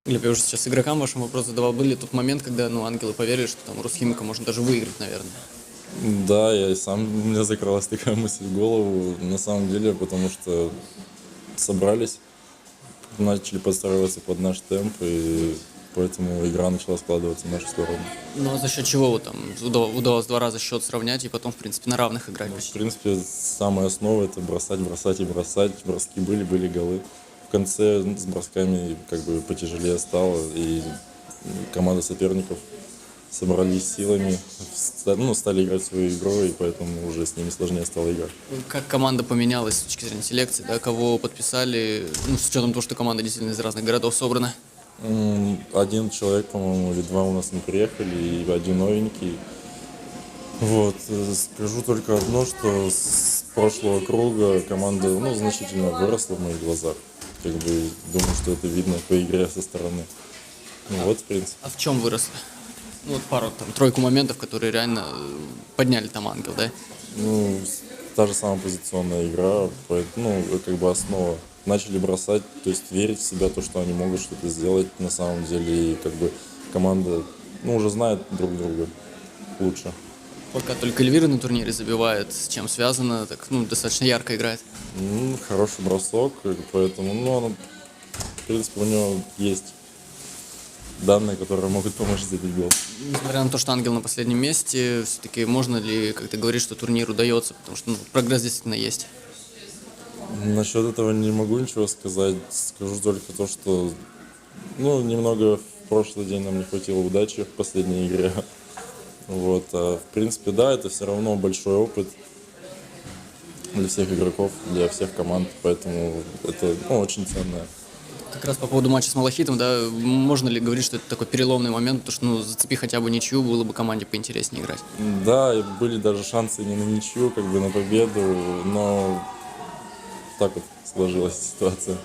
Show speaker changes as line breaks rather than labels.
Глеб, я уже сейчас игрокам вашим вопрос задавал. Был ли тот момент, когда, ну, ангелы поверили, что там у Русхимика можно даже выиграть, наверное?
Да, я и сам, у меня закралась такая мысль в голову, на самом деле, потому что собрались, начали подстраиваться под наш темп, и поэтому игра начала складываться в нашу сторону.
Ну, а за счет чего вот там удалось 2 раза счет сравнять и потом, в принципе, на равных играть
В
почти?
принципе, самая основа — это бросать, бросать и бросать. Броски были голы. В конце с бросками как бы потяжелее стало, и команда соперников собрались силами, ну, стали играть свою игру, и поэтому уже с ними сложнее стала игра.
Как команда поменялась с точки зрения селекции, да, кого подписали, ну, с учетом того, что команда действительно из разных городов собрана?
Один человек, по-моему, или два у нас не приехали, и один новенький. Вот, скажу только одно, что с прошлого круга команда, ну, значительно выросла в моих глазах. Как бы думаю, что это видно по игре со стороны. Ну вот, в принципе.
А в чем выросли? Ну, вот пару, там, тройку моментов, которые реально подняли там ангел, да?
Ну, та же самая позиционная игра, ну, как бы основа. Начали бросать, то есть верить в себя, то, что они могут что-то сделать на самом деле. И как бы команда, ну, уже знает друг друга лучше.
Пока только Эльвира на турнире забивает, с чем связано, так, ну, достаточно ярко играет.
Хороший бросок, поэтому, ну, он, в принципе, у него есть данные, которые могут помочь забить гол.
Несмотря на то, что ангел на последнем месте, все-таки можно ли, как ты говоришь, что турнир удается, потому что, ну, прогресс действительно есть.
Насчет этого не могу ничего сказать. Скажу только то, что, ну, немного в прошлый день нам не хватило удачи в последней игре. Вот, а в принципе, да, это все равно большой опыт для всех игроков, для всех команд, поэтому это, ну, очень ценное.
Как раз по поводу матча с Малахитом, да, можно ли говорить, что это такой переломный момент, потому что, ну, зацепи хотя бы ничью, было бы команде поинтереснее играть?
Да, и были даже шансы не на ничью, как бы на победу, но так вот сложилась ситуация.